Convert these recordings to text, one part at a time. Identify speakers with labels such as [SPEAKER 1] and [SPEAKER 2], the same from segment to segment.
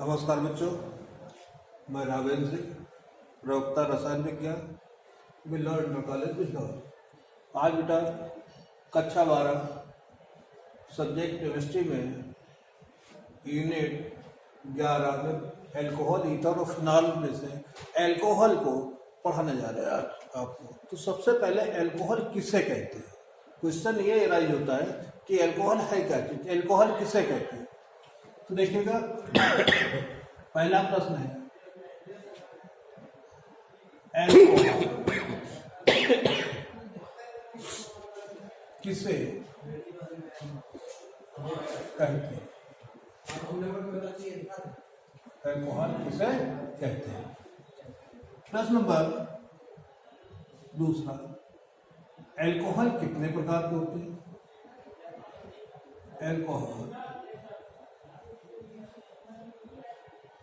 [SPEAKER 1] नमस्कार बच्चों, मैं राघवेंद्र सिंह, प्रवक्ता रसायन विज्ञान, बिल्हौर इंटर कॉलेज बिल्हौर। आज बेटा कक्षा 12 सब्जेक्ट केमिस्ट्री में यूनिट 11 में एल्कोहल, ईथर और फिनॉल में से एल्कोहल को पढ़ाने जा रहे हैं आज आपको। तो सबसे पहले एल्कोहल किसे कहते हैं, क्वेश्चन ये राइज होता है कि एल्कोहल है क्या चीज, एल्कोहल किसे कहते हैं। तो देखिएगा पहला प्रश्न है एल्कोहल किसे कहते हैं, एल्कोहल किसे कहते हैं। प्रश्न नंबर दूसरा, एल्कोहल कितने प्रकार के होते हैं। एल्कोहल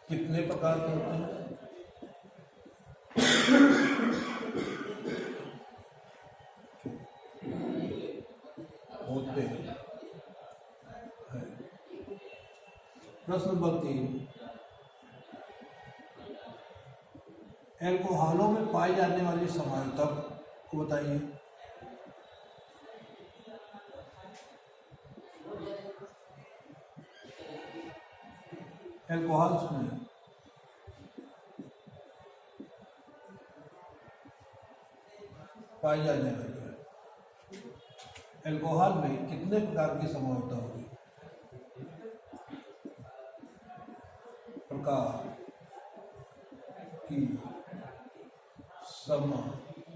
[SPEAKER 1] कितने प्रकार के होते हैं। होते हैं। प्रश्न नंबर 3, एल्कोहलों में पाई जाने वाली समानता को बताइए। एल्कोहल्स में पाई जाने वाली एल्कोहल में कितने प्रकार की समानता होगी। प्रकार की समवयवता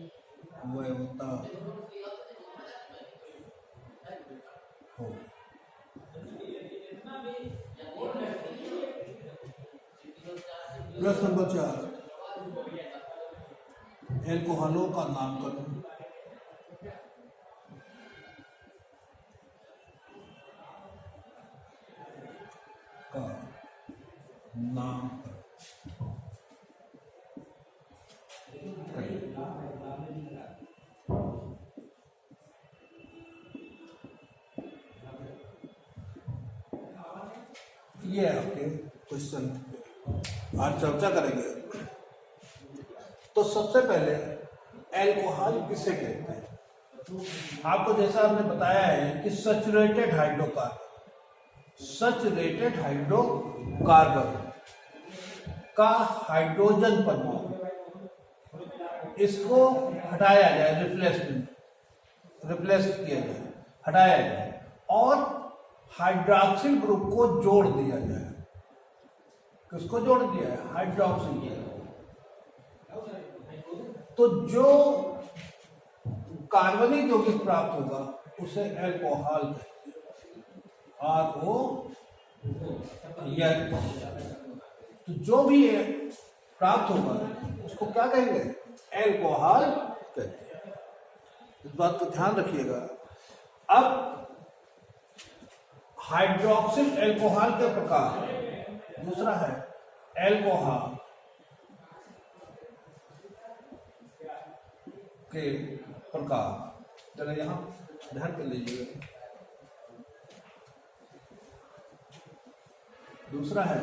[SPEAKER 1] होगी। प्रश्न नंबर 4, एल्कोहलों का नामकरण। का नामकरण ये आपके क्वेश्चन आज चर्चा करेंगे। तो सबसे पहले एल्कोहल किसे कहते हैं। आपको जैसा हमने बताया है कि सैचुरेटेड हाइड्रोकार्बन का हाइड्रोजन परमाणु, इसको हटाया जाए, रिप्लेस किया जाए, हटाया जाए और हाइड्रॉक्सिल ग्रुप को जोड़ दिया जाए। किसको जोड़ दिया है, हाइड्रॉक्सिल। तो जो कार्बनिक यौगिक प्राप्त होगा उसे एल्कोहल कहते हैं। तो जो भी प्राप्त होगा उसको क्या कहेंगे, एल्कोहल कहते हैं। इस बात को ध्यान रखिएगा। अब हाइड्रॉक्सिल एल्कोहल के प्रकार, दूसरा है एल्कोहल के प्रकार। जरा यहां ध्यान कर लीजिएगा। दूसरा है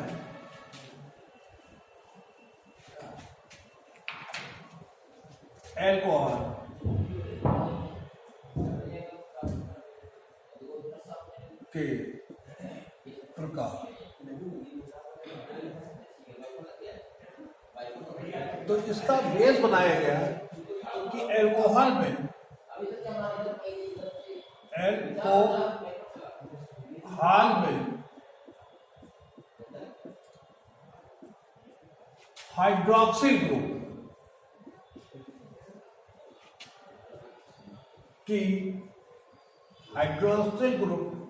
[SPEAKER 1] एल्कोहल के प्रकार। तो इसका बेस बनाया गया कि एल्कोहल में हाइड्रॉक्सिल ग्रुप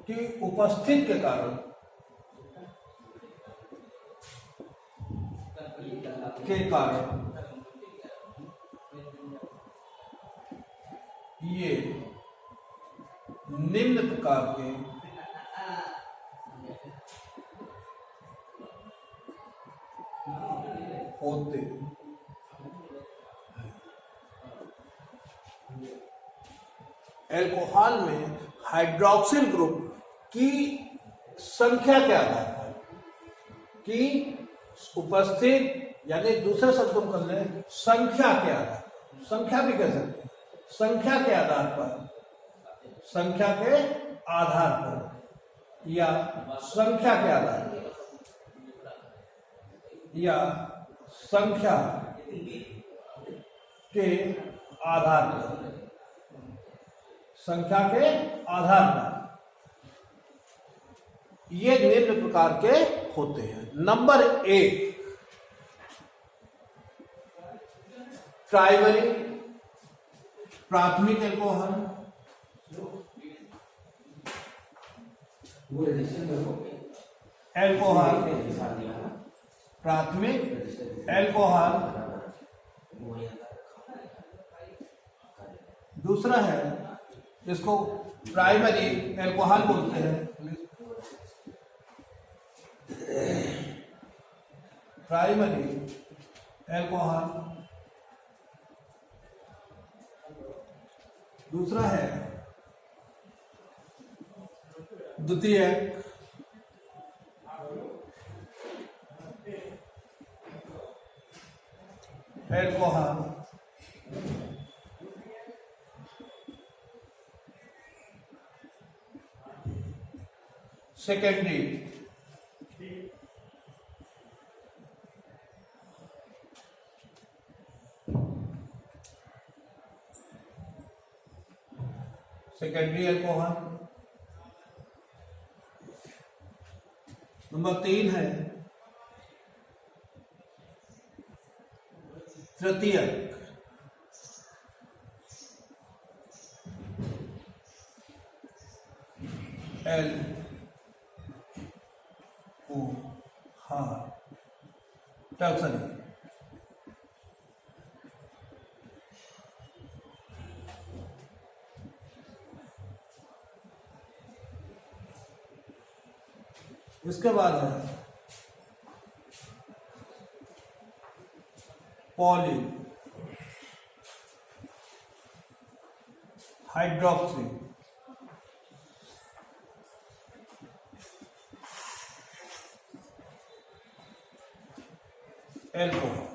[SPEAKER 1] की उपस्थिति के कारण ये निम्न प्रकार के होते हैं। एल्कोहल में हाइड्रॉक्सिल ग्रुप की संख्या के आधार पर उपस्थित, यानी दूसरे शब्दों में कर लें संख्या के आधार, संख्या भी कह सकते हैं, संख्या के आधार पर, संख्या के आधार पर या संख्या के आधार पर या संख्या के आधार पर, संख्या के आधार पर ये निम्न प्रकार के होते हैं। नंबर 1, प्राइमरी, प्राथमिक एल्कोहल, एल्कोहल, प्राथमिक एल्कोहल। दूसरा है इसको प्राइमरी एल्कोहल बोलते हैं, प्राइमरी एल्कोहल। दूसरा है द्वितीयक alcohol. Secondary secondary alcohol. Number 3 है तृतीयक एल ओ टर्सरी। इसके बाद है poly hydroxy alcohol.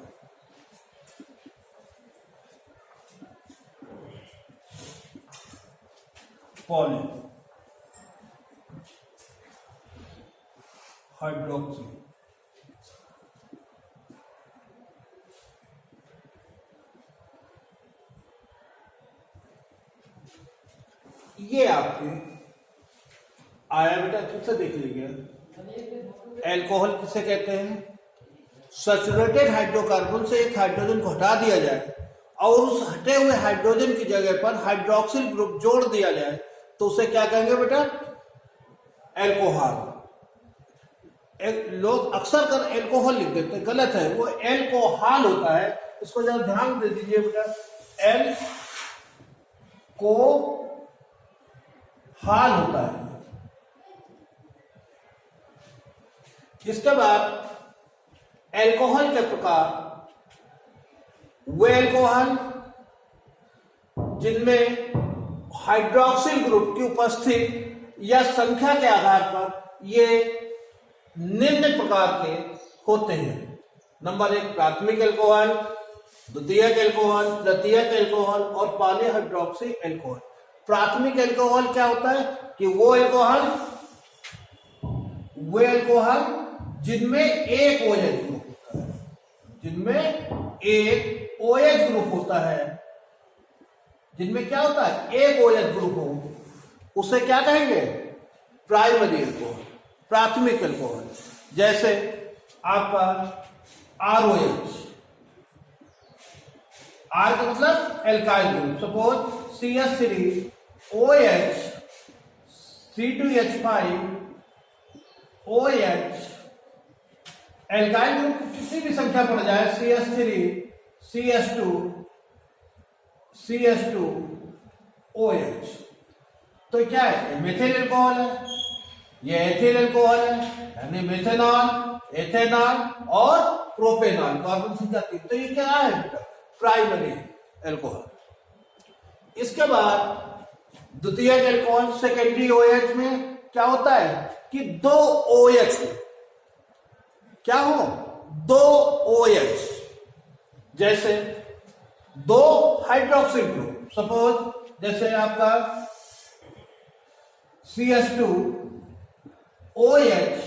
[SPEAKER 1] Poly hydroxy. ये आपके आया बेटा, फिर से देख लीजिए। एल्कोहल किसे कहते हैं? सैचुरेटेड हाइड्रोकार्बन से एक हाइड्रोजन को हटा दिया जाए और उस हटे हुए हाइड्रोजन की जगह पर हाइड्रोक्सिल ग्रुप जोड़ दिया जाए तो उसे क्या कहेंगे बेटा? एल्कोहल। लोग अक्सर कर एल्कोहल लिख देते हैं, गलत है, वो एल्कोहल होता है। इसको जरा ध्यान दे दीजिए बेटा, एल को हाल होता है। इसके बाद एल्कोहल के प्रकार, वे एल्कोहल जिनमें हाइड्रोक्सिल ग्रुप की उपस्थिति या संख्या के आधार पर ये निम्न प्रकार के होते हैं। नंबर 1 प्राथमिक एल्कोहल, द्वितीयक एल्कोहल, तृतीयक एल्कोहल और पॉलीहाइड्रोक्सी एल्कोहल। प्राथमिक एल्कोहल क्या होता है कि वो एल्कोहल जिनमें एक OH ग्रुप होता है, जिनमें एक OH ग्रुप होता है, जिनमें क्या होता है? एक OH ग्रुप हो, उसे क्या कहेंगे? प्राइमरी एल्कोहल, प्राथमिक एल्कोहल। जैसे आपका ROH, R का मतलब alkyl group. Suppose CH3 OH C2H5 OH, alkyl group किसी भी संख्या पड़ जाए, CH3 CH2 CH2 OH, तो क्या है? मेथिल एल्कोहल है, ये एथिल एल्कोहल है, यानी मेथेनॉल, एथेनॉल और प्रोपेनॉल, कार्बन संख्या 3। तो ये क्या है बेटा? Primary alcohol. इसके बाद द्वितीयक एल्कोहल, सेकेंडरी OH में क्या होता है कि 2 OH क्या हो? दो OH, जैसे दो हाइड्रोक्सिल ग्रुप, सपोज जैसे आपका CH2OH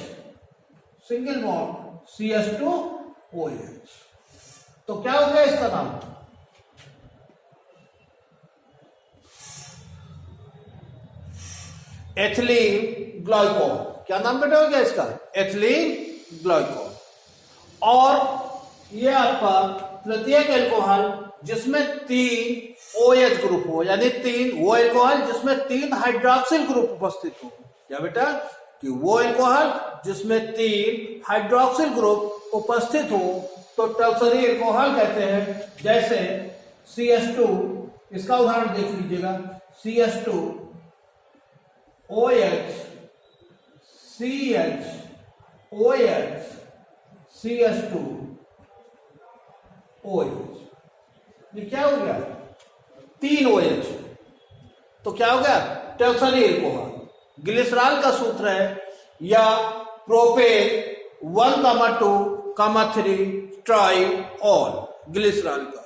[SPEAKER 1] सिंगल बॉन्ड CH2OH, तो क्या हो गया इसका नाम? Ethylene glycol. क्या नाम बेटा हो गया इसका? Ethylene glycol. और ये आपका प्रत्येक एल्कोहल जिसमें 3 OH ग्रुप हो, यानी 3 वो एल्कोहल जिसमें 3 हाइड्रोक्सिल ग्रुप उपस्थित हो। क्या बेटा? कि वो एल्कोहल जिसमें 3 हाइड्रोक्सिल ग्रुप उपस्थित हो तो टर्सरी एल्कोहल कहते हैं। जैसे CH2, इसका उदाहरण देख लीजिएगा, CH2OH CH CH2OH, ये क्या हो गया? 3 OH, तो क्या हो गया? Tertiary alcohol. ग्लिसरॉल का सूत्र है या प्रोपेन 1,2,3 ट्राइऑल, ग्लिसरॉल का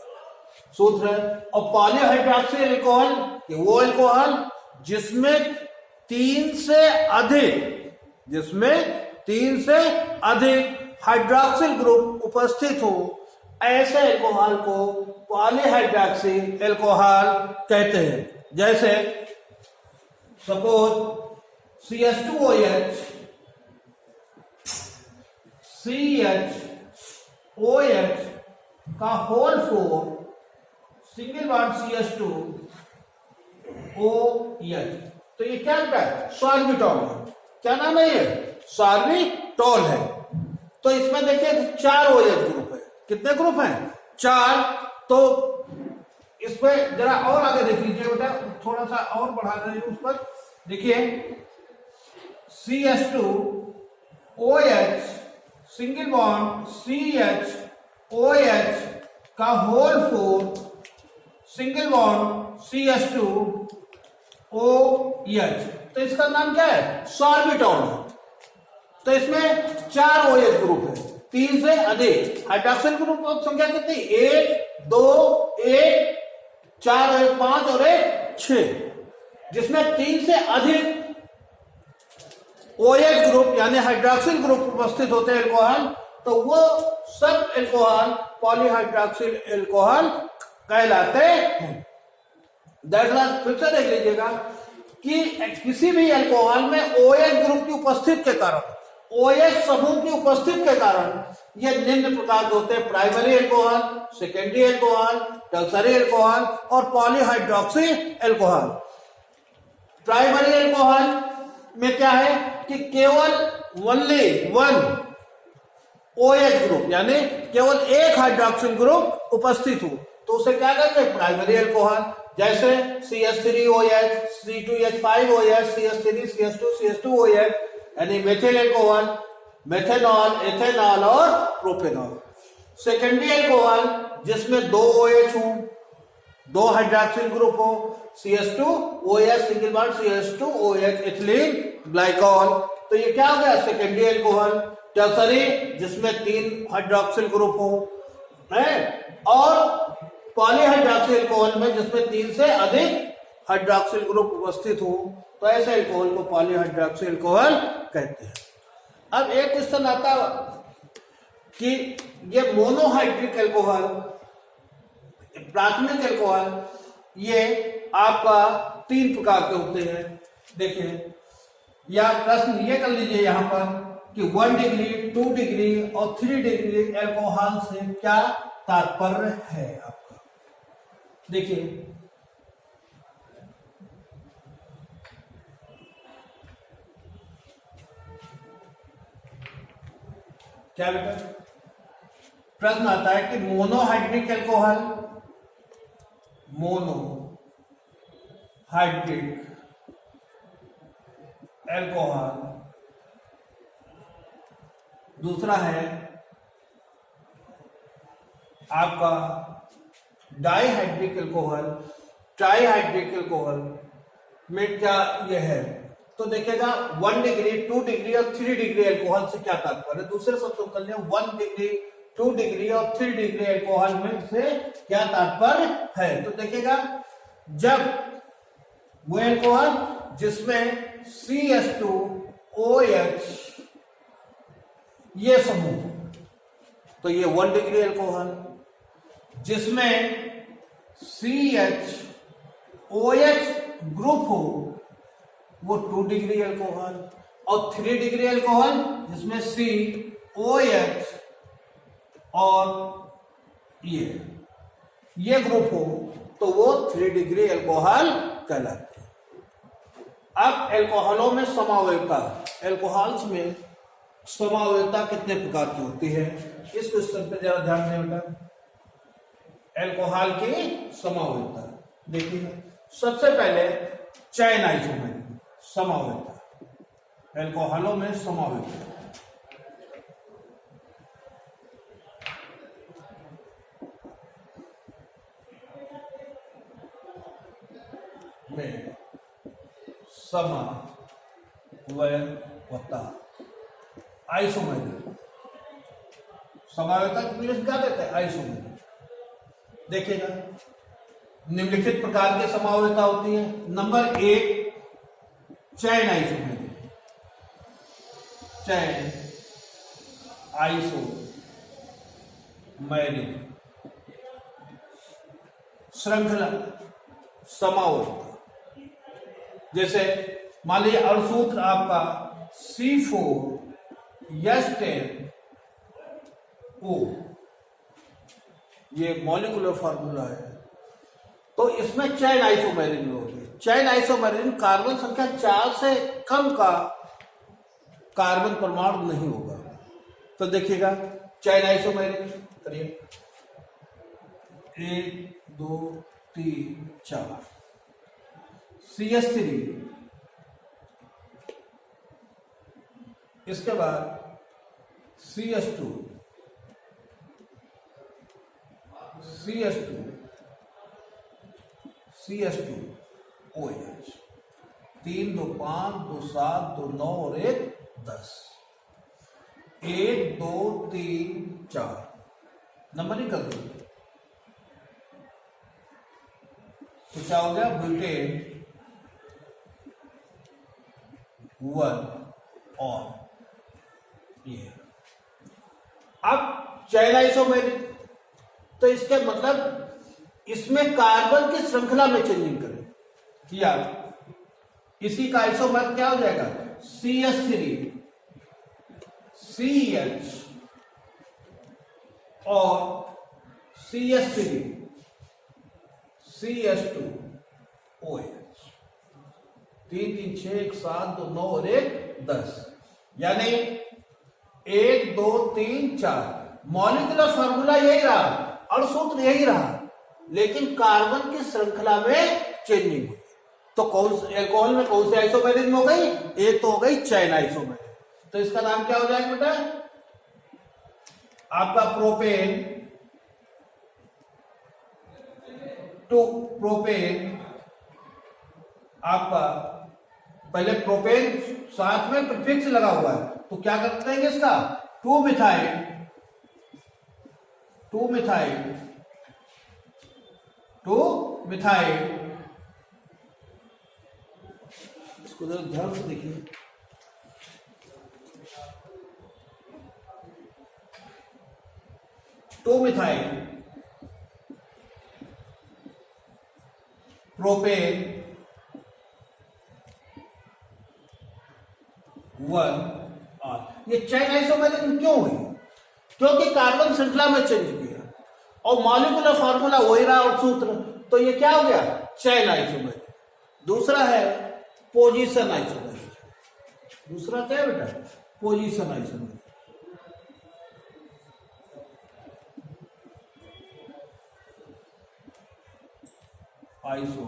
[SPEAKER 1] सूत्र है। और पॉलीहाइड्रोक्सी एल्कोहल, वो एल्कोहल जिसमें 3 से अधिक हाइड्रोक्सिल ग्रुप उपस्थित हो, ऐसे एल्कोहल को पॉलीहाइड्रोक्सी एल्कोहल कहते हैं। जैसे सपोज CH2OH का होल 4 सिंगल बॉन्ड CH2OH, तो ये क्या है? सॉर्बिटॉल है। क्या नाम है ये? सॉर्बिटॉल है। तो इसमें देखिए 4 OH ग्रुप है। कितने ग्रुप हैं? 4। तो इसमें जरा और आगे देख लीजिए बेटा, थोड़ा सा और बढ़ा दीजिए उस पर। देखिए CH2OH सिंगल बॉन्ड CHOH का होल 4 सिंगल बॉन्ड CH2OH, तो इसका नाम क्या है? सॉर्बिटॉल है। तो इसमें 4 OH ग्रुप है, 3 से अधिक हाइड्रोक्सिल ग्रुप संख्या कितनी? 1, 2, 1, 4 और 5 और 1, 6, जिसमें 3 से अधिक OH ग्रुप यानी हाइड्रोक्सिल ग्रुप उपस्थित होते हैं एल्कोहल, तो वो सब एल्कोहल पॉलीहाइड्रोक्सिल एल्कोहल कहलाते हैं। फिर से देख लीजिएगा कि किसी भी एल्कोहल में OH ग्रुप की उपस्थिति के कारण, OH समूह की उपस्थिति के कारण ये निम्न प्रकार के होते हैं: primary alcohol, secondary alcohol, tertiary alcohol और पॉलीहाइड्रोक्सी एल्कोहल। प्राइमरी एल्कोहल में क्या है कि केवल ओनली 1 OH ग्रुप यानी केवल एक हाइड्रोक्सिल ग्रुप उपस्थित हो, तो उसे क्या कहते हैं? Primary alcohol. जैसे CH3OH, C2H5OH, CH3, CH2, CH2OH, यानी मेथिल एल्कोहल, मेथेनॉल, एथेनॉल और प्रोपेनॉल। सेकेंडरी एल्कोहल जिसमें 2 OH हो, 2 हाइड्रोक्सिल ग्रुप हो, CH2OH single bond CH2OH ethylene glycol, तो ये क्या हो गया? Secondary alcohol. टर्सरी जिसमें 3 हाइड्रोक्सिल ग्रुप हो, है, और पॉलीहाइड्रोक्सी एल्कोहल में जिसमें 3 से अधिक हाइड्रोक्सिल ग्रुप उपस्थित हो, तो ऐसे एल्कोहल को पॉलीहाइड्रोक्सी एल्कोहल कहते हैं। अब एक क्वेश्चन आता कि ये मोनोहाइड्रिक एल्कोहल, प्राथमिक एल्कोहल, ये आपका 3 प्रकार के होते हैं। देखिए, या प्रश्न ये कर लीजिए यहां पर कि 1 डिग्री, 2 डिग्री और 3 डिग्री एल्कोहल से क्या तात्पर्य है आपका? देखिए, क्या बेटा प्रश्न आता है कि मोनोहाइड्रिक एल्कोहल, मोनोहाइड्रिक एल्कोहल, दूसरा है आपका डाइहाइड्रिक एल्कोहल, ट्राइहाइड्रिक एल्कोहल में क्या यह है? तो देखिएगा 1 डिग्री, 2 डिग्री और 3 डिग्री एल्कोहल से क्या तात्पर्य है। दूसरे शब्दों कर लिया 1 डिग्री, 2 डिग्री और 3 डिग्री अल्कोहल में से क्या तात्पर्य है? तो देखिएगा, जब वो अल्कोहल जिसमें CH2OH ये समूह, तो ये 1 डिग्री अल्कोहल, जिसमें CH OH ग्रुप हो वो 2 डिग्री अल्कोहल, और 3 डिग्री अल्कोहल जिसमें COH और ये ग्रुप हो तो वो 3 डिग्री अल्कोहल कहलाते हैं। अब अल्कोहलों में समावयता, अल्कोहल्स में समावयता कितने प्रकार की होती है, इस क्वेश्चन पे जरा ध्यान दें बेटा। अल्कोहल की समावयता देखिए, सबसे पहले चैन आइसोमेरिक समावयता, अल्कोहलों में समावयता। में समावयता आइसोमेरिक, समावयता इंग्लिश क्या देते हैं? आइसोमेरिक। देखिएगा, निम्नलिखित प्रकार के समावयता होती है। नंबर 1 चैन आइसोमेरिक, चैन आइसोमेरिक श्रृंखला समावयता। जैसे मान लीजिए अणुसूत्र आपका C4H10O, ये मॉलिक्यूलर फार्मूला है, तो इसमें चैन आइसोमेरिक में होगी। चैन आइसोमेरिक में कार्बन संख्या 4 से कम का कार्बन परमाणु नहीं होगा। तो देखिएगा, चैन आइसोमेरिक करिए, 1 2 3 4 CH3, इसके बाद CH2, CH2OH, 3 2 5 2 7 2 9 और 1 10, 1 2 3 4 नंबरिंग कर दो। तो क्या हो गया? ब्यूटेन 1 और ये। अब चैन आइसोमेरिक, तो इसके मतलब इसमें कार्बन की श्रृंखला में चेंजिंग करें किया, इसी का आइसोमर क्या हो जाएगा? CH3 CH और CH3 CH2OH, 3 3 6 1 7 2 9 और 1 10, यानी 1 2 3 4 मॉलिक्यूलर फार्मूला यही रहा, अणुसूत्र यही रहा, लेकिन कार्बन की श्रृंखला में चेंजिंग हुई। तो कौन से अल्कोहल में कौन से आइसोमेरिक हो गई? एक तो हो गई चैन आइसोमेरिक। तो इसका नाम क्या हो जाएगा बेटा? आपका प्रोपेन टू प्रोपेन, आपका पहले प्रोपेन साथ में प्रीफिक्स लगा हुआ है, तो क्या करते हैं इसका? 2 मिथाइल इसको जरा ध्यान से देखिए। Two methyl propane 1 R। ये चैन आइसोमेरिक क्यों हुई? क्योंकि कार्बन श्रृंखला में चेंज किया और मॉलिक्यूलर फार्मूला वही रहा और सूत्र, तो ये क्या हो गया? चैन आइसोमेरिक। दूसरा है पोजीशन आइसोमेरिक। दूसरा क्या है बेटा? Position isomeric. Iso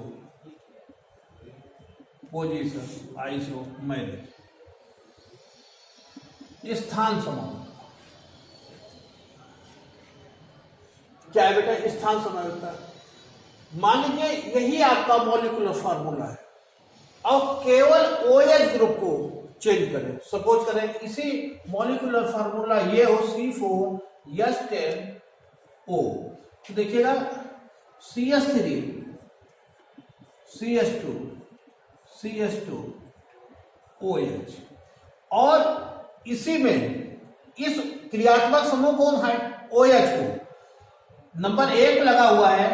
[SPEAKER 1] position isomeric, स्थान समानता। क्या है बेटा? स्थान समानता। मान लीजिए यही आपका मॉलिक्यूलर फार्मूला है और केवल OH ग्रुप को चेंज करें। सपोज करें इसी मॉलिक्यूलर फार्मूला ये हो H10O। तो देखिएगा CH3 CH2 CH2 OH, और इसी में इस क्रियात्मक समूह को OH को नंबर 1 लगा हुआ है,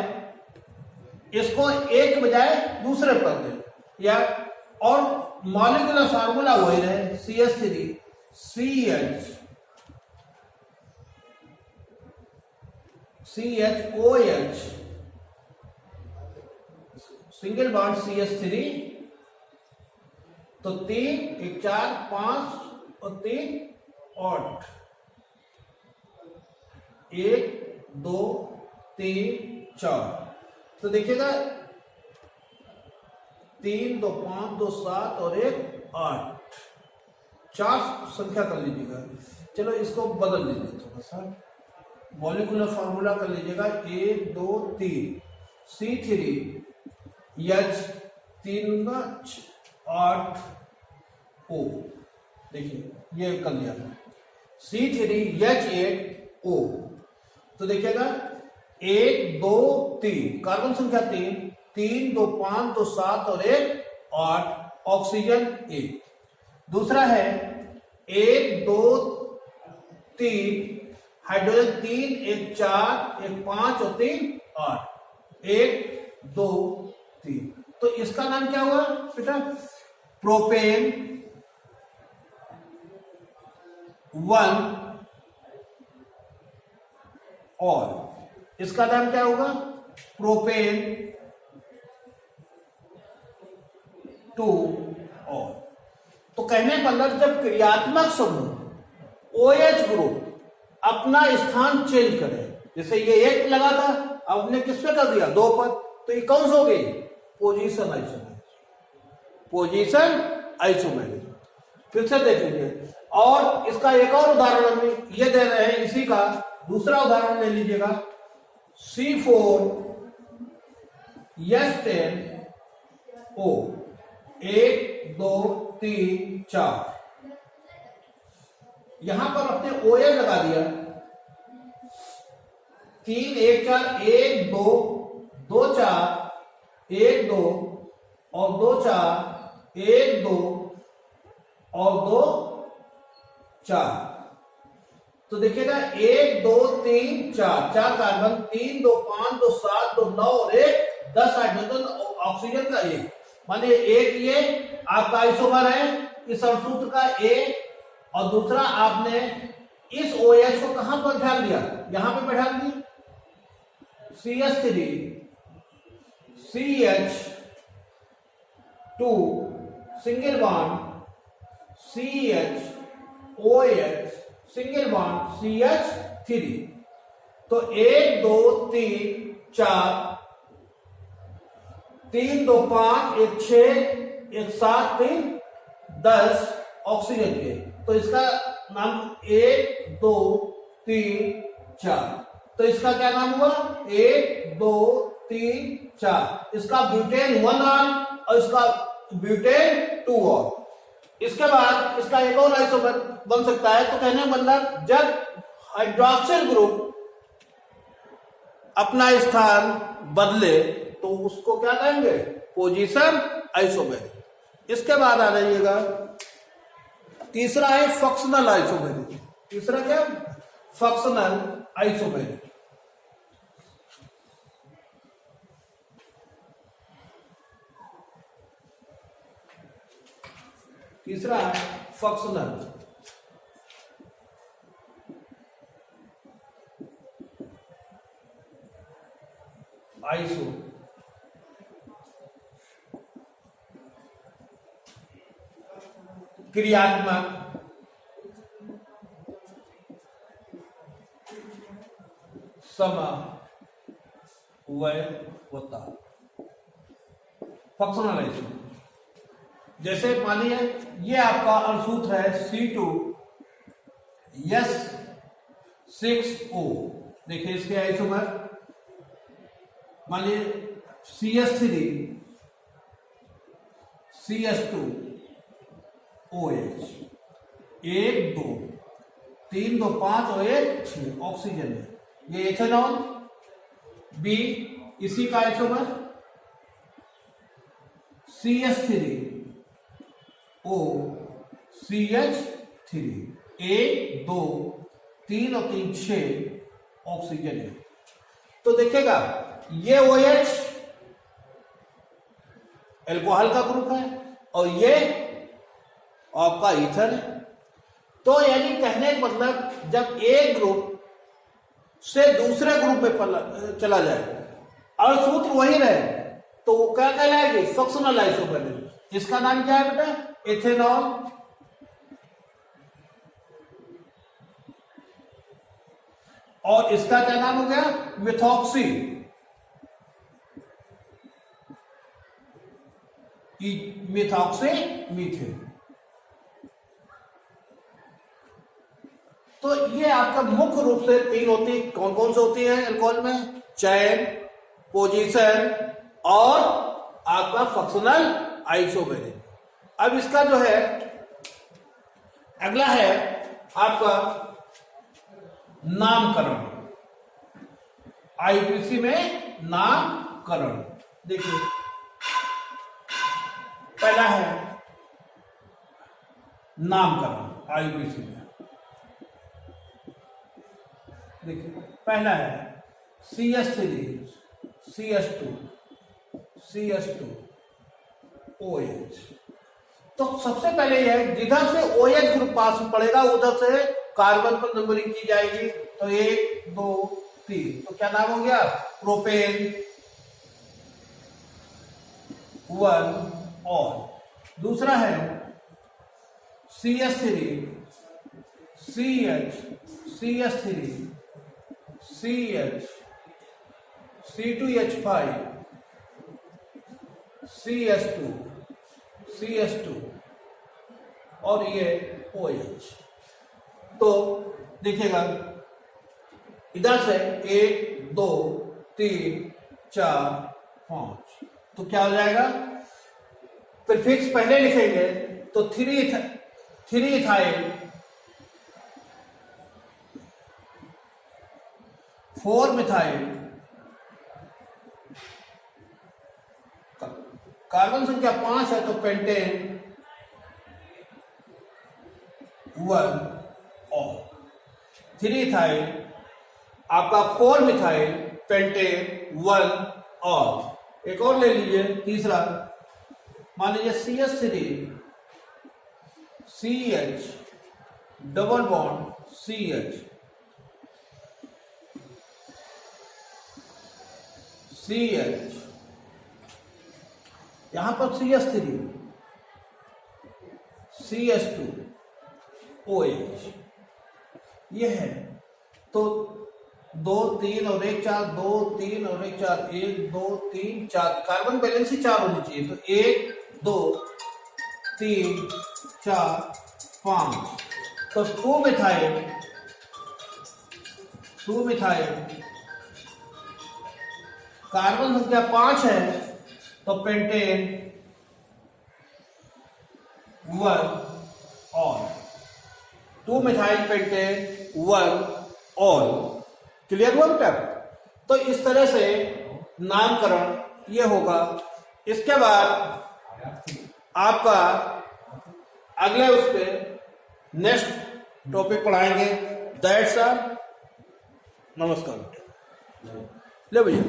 [SPEAKER 1] इसको एक के बजाय दूसरे पर दे, या और मॉलिक्यूलर फार्मूला वही रहे CH3 CHOH, single bond CH3, तो 3 1 4 5 और 3 8, 1 2 3 4। तो देखिएगा 3 2 5 2 7 और 1 8, 4 संख्या कर लीजिएगा। चलो इसको बदल लीजिए थोड़ा सा, मॉलिक्यूलर फार्मूला कर लीजिएगा 1 2 3 C3 H 3 8 O। देखिए ये कर लिया C3 H8 O। तो देखिएगा 1 2 3 कार्बन संख्या 3 3 2 5 2 7 और 1 8, ऑक्सीजन 1। दूसरा है 1 2 3 हाइड्रोजन 3 1 4 1 5 और 3 8, 1 2 3। तो इसका नाम क्या हुआ बेटा? प्रोपेन 1। और इसका नाम क्या होगा? प्रोपेन 2। और तो कहने का मतलब जब क्रियात्मक समूह OH ग्रुप अपना स्थान चेंज करे, जैसे ये 1 लगा था, अब हमने किस पे कर दिया? 2 पर, तो ये कौन सा हो गई? Position isomeric. Position isomeric. फिर से देख लीजिए, और इसका एक और उदाहरण हमें ये दे रहे हैं, इसी का दूसरा उदाहरण ले लीजिएगा C4 H10O। 1 2 3 4, यहां पर अपने OH लगा दिया, 3 1 4 1 2 2 4 1 2 और 2 4 1 2 और 2 4। तो देखिएगा 1 2 3 4 4 कार्बन, 3 2 5 2 7 2 9 और 1 10 हाइड्रोजन, ऑक्सीजन का 1। माने एक ये आपका आइसोमर है इस अणुसूत्र का A, और दूसरा आपने इस OH को कहां पर ध्यान दिया? यहां पे बैठा दिया CH3 CH2 single bond CHOH single bond CH3। तो 1 2 3 4 3 2 5 1 6 1 7 3 10 ऑक्सीजन के। तो इसका नाम 1 2 3 4। तो इसका क्या नाम हुआ? 1 2 3 4। इसका ब्यूटेन 1 और इसका ब्यूटेन 2 और। इसके बाद इसका एक और आइसोमर बन सकता है। तो कहने का मतलब जब हाइड्रोक्सिल ग्रुप अपना स्थान बदले तो उसको क्या कहेंगे? Position isomeric. इसके बाद आ जाइएगा, तीसरा है फंक्शनल आइसोमेरिक। तीसरा क्या? Functional isomeric. तीसरा है फंक्शनल आइसो। क्रियात्मक समवयवता। Functional iso. जैसे मानिए ये आपका अणुसूत्र है C2H6O। देखिए इसके आइसोमर मानिए CH3 CH2OH 1 2 3 2 5 और 1 6 ऑक्सीजन है। ये एथेनॉल। बी इसी का आइसोमर CH3O CH3 1 2 3 और 3 6 ऑक्सीजन है। तो देखिएगा ये OH एल्कोहल का ग्रुप है और ये आपका ईथर है। तो यानी कहने का मतलब जब एक ग्रुप से दूसरे ग्रुप में चला जाए और सूत्र वही रहे तो वो क्या कहलाएगी? Functional isomerism. इसका नाम क्या है बेटा? इथेनॉल। और इसका क्या नाम हो गया? Methoxy methoxy methane. तो ये आपका मुख्य रूप से 3 होती। कौन कौन से होती है अल्कोहल में? चैन, पोजीशन और आपका फंक्शनल आइसोमेरिज्म। अब इसका जो है अगला है आपका नामकरण। आईपीसी में नामकरण देखिए पहला है नामकरण आईपीसी में। देखिए पहला है CH3 CH2 CH2 OH। तो सबसे पहले यह जिधर से OH ग्रुप पास में पड़ेगा उधर से कार्बन पर नंबरिंग की जाएगी। तो 1 2 3 तो क्या नाम हो गया? प्रोपेन 1 और दूसरा है CH3 CH CH3 CH C2H5 CH2 CH2 और ये OH। तो देखिएगा इधर से 1 2 3 4 5 तो क्या हो जाएगा? प्रीफिक्स पहले लिखेंगे तो 3 इथाइल 4 मिथाइल। कार्बन संख्या 5 है तो पेंटेन 1 और 3 इथाइल आपका 4 मिथाइल पेंटेन 1 और एक और ले लीजिए तीसरा। मान लीजिए CH3 CH double bond CH CH यहां पर CH3 CH2 OH ये है। तो 2 3 और 1 4 2 3 और 1 4 1 2 3 4 कार्बन बैलेंस ही 4 होनी चाहिए। तो 1 2 3 4 5 तो 2 मिथाइल कार्बन संख्या 5 है तो पेंटेन 1 और 2 मिथाइल पेंटेन 1 और क्लियर हुआ बेटा? तो इस तरह से नामकरण ये होगा। इसके बाद आपका अगले उस पे नेक्स्ट टॉपिक पढ़ाएंगे। That's all. नमस्कार बेटा। ले भैया।